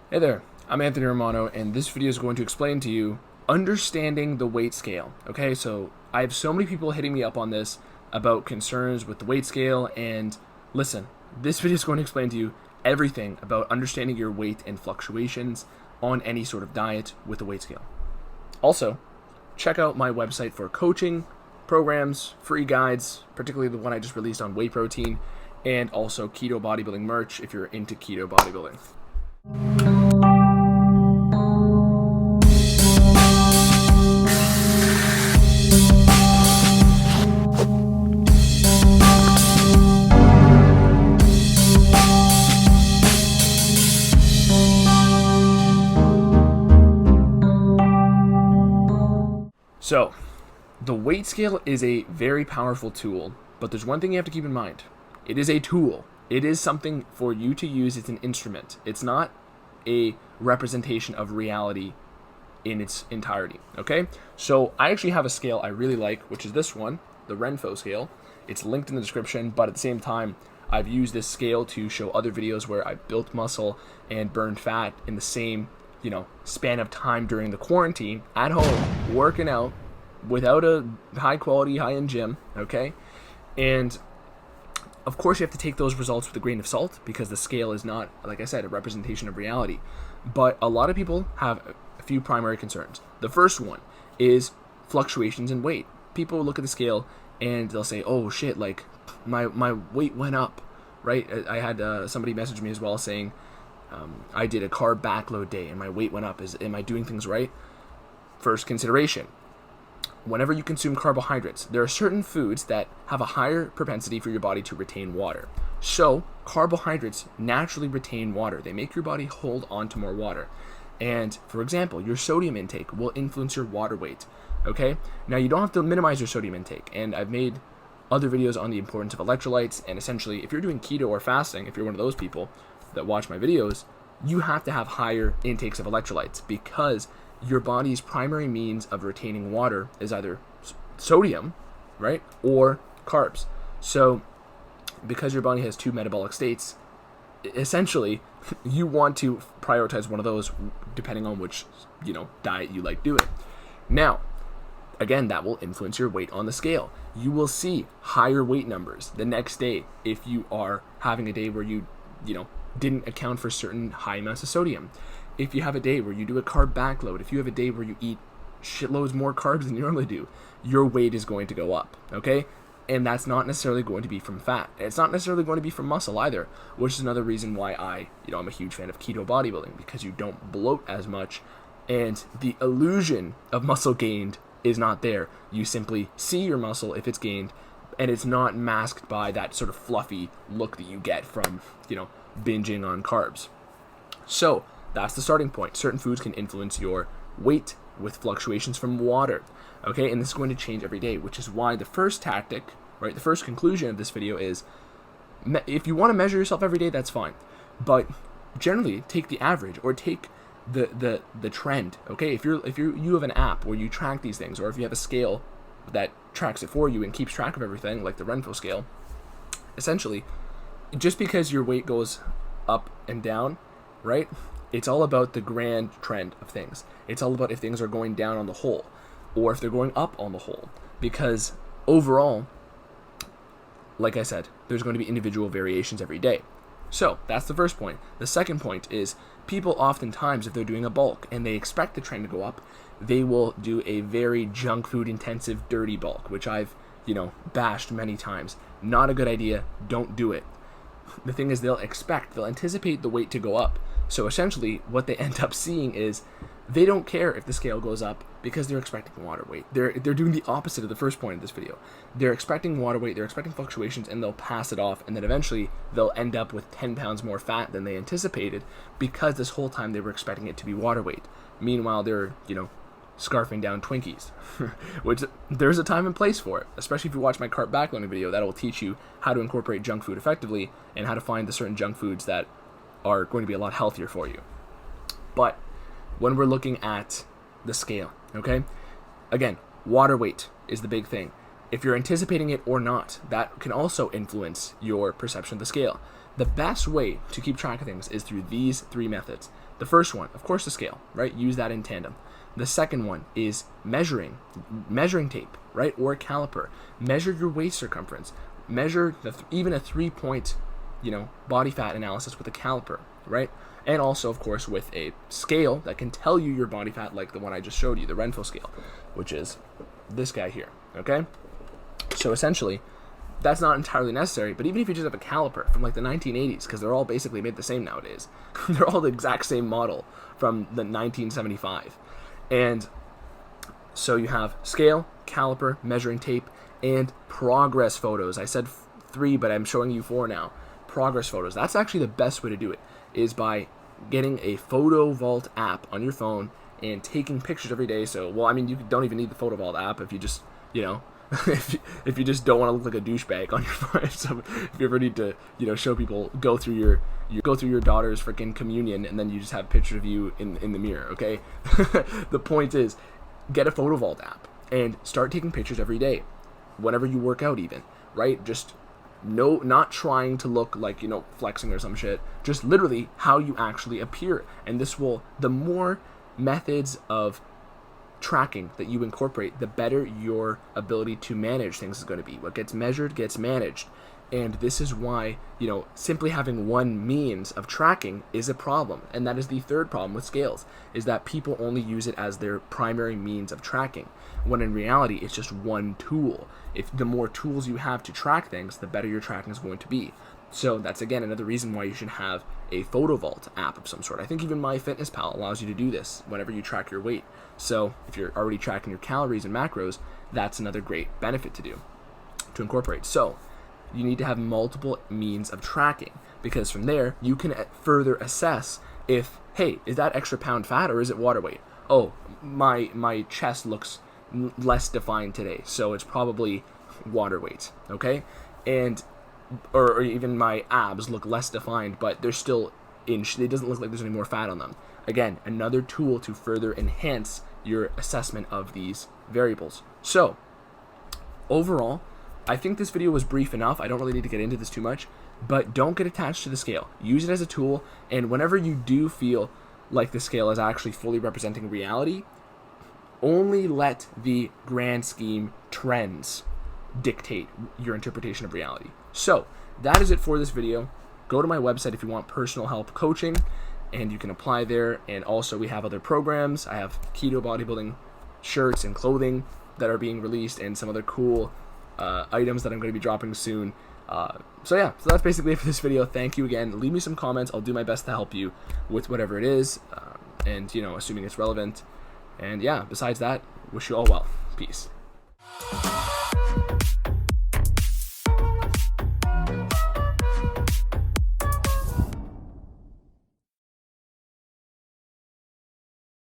Hey there, I'm Anthony Romano, and this video is going to explain to you understanding the weight scale. Okay, so I have so many people hitting me up on this about concerns with the weight scale, and listen, this video is going to explain to you everything about understanding your weight and fluctuations on any sort of diet with the weight scale. Also, check out my website for coaching, programs, free guides, particularly the one I just released on whey protein, and also keto bodybuilding merch if you're into keto bodybuilding. So, the weight scale is a very powerful tool, but there's one thing you have to keep in mind. It is a tool. It is something for you to use. It's an instrument. It's not a representation of reality in its entirety, okay? So I actually have a scale I really like, which is this one, the Renfo scale. It's linked in the description, but at the same time, I've used this scale to show other videos where I built muscle and burned fat in the same span of time during the quarantine at home, working out without a high quality, high end gym, okay? And of course, you have to take those results with a grain of salt because the scale is not, like I said, a representation of reality. But a lot of people have a few primary concerns. The first one is fluctuations in weight. People look at the scale and they'll say, oh shit, like my weight went up, right? I had somebody message me as well saying, I did a carb backload day and my weight went up. Am I doing things right? First consideration. Whenever you consume carbohydrates, there are certain foods that have a higher propensity for your body to retain water. So, carbohydrates naturally retain water. They make your body hold on to more water. And, for example, your sodium intake will influence your water weight. Okay? Now, you don't have to minimize your sodium intake. And I've made other videos on the importance of electrolytes. And essentially, if you're doing keto or fasting, if you're one of those people that watch my videos, you have to have higher intakes of electrolytes because your body's primary means of retaining water is either sodium, right, or carbs. So because your body has two metabolic states, essentially you want to prioritize one of those depending on which diet you like doing. Now, again, that will influence your weight on the scale. You will see higher weight numbers the next day if you are having a day where you didn't account for certain high amounts of sodium. If you have a day where you do a carb backload, if you have a day where you eat shitloads more carbs than you normally do, your weight is going to go up, okay? And that's not necessarily going to be from fat. It's not necessarily going to be from muscle either, which is another reason why I'm a huge fan of keto bodybuilding, because you don't bloat as much and the illusion of muscle gained is not there. You simply see your muscle if it's gained, and it's not masked by that sort of fluffy look that you get from, binging on carbs. So that's the starting point. Certain foods can influence your weight with fluctuations from water, okay? And this is going to change every day, which is why the first tactic, right, the first conclusion of this video is, if you want to measure yourself every day, that's fine. But generally, take the average or take the trend, okay? If you have an app where you track these things, or if you have a scale that tracks it for you and keeps track of everything, like the Renfo scale, essentially, just because your weight goes up and down, right? It's all about the grand trend of things. It's all about if things are going down on the whole or if they're going up on the whole. Because overall, like I said, there's going to be individual variations every day. So that's the first point. The second point is people oftentimes, if they're doing a bulk and they expect the trend to go up, they will do a very junk food intensive dirty bulk, which I've, bashed many times. Not a good idea. Don't do it. The thing is, they'll anticipate the weight to go up. So essentially, what they end up seeing is they don't care if the scale goes up because they're expecting water weight. They're doing the opposite of the first point of this video. They're expecting water weight, they're expecting fluctuations, and they'll pass it off, and then eventually they'll end up with 10 pounds more fat than they anticipated because this whole time they were expecting it to be water weight. Meanwhile, they're, scarfing down Twinkies, which there's a time and place for it. Especially if you watch my carb backloading video, that will teach you how to incorporate junk food effectively and how to find the certain junk foods that are going to be a lot healthier for you. But when we're looking at the scale, okay, again, water weight is the big thing. If you're anticipating it or not, that can also influence your perception of the scale. the best way to keep track of things is through these 3 methods. The first one, of course, the scale, right? Use that in tandem. The second one is measuring tape, right? Or a caliper. Measure your waist circumference. Measure even a 3-point, body fat analysis with a caliper, right? And also, of course, with a scale that can tell you your body fat, like the one I just showed you, the Renpho scale, which is this guy here, okay? So essentially, that's not entirely necessary, but even if you just have a caliper from like the 1980s, because they're all basically made the same nowadays, they're all the exact same model from the 1975. And so you have scale, caliper, measuring tape, and progress photos. I said 3, but I'm showing you 4 now. Progress photos. That's actually the best way to do it, is by getting a Photo Vault app on your phone and taking pictures every day. So, well, I mean, you don't even need the Photo Vault app if you just, if you just don't want to look like a douchebag on your phone. So if you ever need to, show people, go through your daughter's freaking communion, and then you just have pictures of you in the mirror, okay? The point is, get a Photo Vault app and start taking pictures every day, whenever you work out even, right? Just not trying to look like, flexing or some shit, just literally how you actually appear. And this will, the more methods of tracking that you incorporate, the better your ability to manage things is going to be. What gets measured gets managed. And this is why, simply having one means of tracking is a problem. And that is the third problem with scales, is that people only use it as their primary means of tracking, when in reality, it's just one tool. If the more tools you have to track things, the better your tracking is going to be. So that's, again, another reason why you should have a Photo Vault app of some sort. I think even MyFitnessPal allows you to do this whenever you track your weight. So if you're already tracking your calories and macros, that's another great benefit to incorporate. So you need to have multiple means of tracking, because from there you can further assess if, hey, is that extra pound fat or is it water weight? Oh, my chest looks less defined today, so it's probably water weight, okay? And or even my abs look less defined, but they're still it doesn't look like there's any more fat on them. Again, another tool to further enhance your assessment of these variables. So overall, I think this video was brief enough. I don't really need to get into this too much, but don't get attached to the scale. Use it as a tool, and whenever you do feel like the scale is actually fully representing reality, only let the grand scheme trends dictate your interpretation of reality. So that is it for this video. Go to my website if you want personal help coaching, and you can apply there. And also, we have other programs. I have keto bodybuilding shirts and clothing that are being released, and some other cool items that I'm going to be dropping soon. So that's basically it for this video. Thank you again. Leave me some comments. I'll do my best to help you with whatever it is, and assuming it's relevant. And besides that, wish you all well. Peace.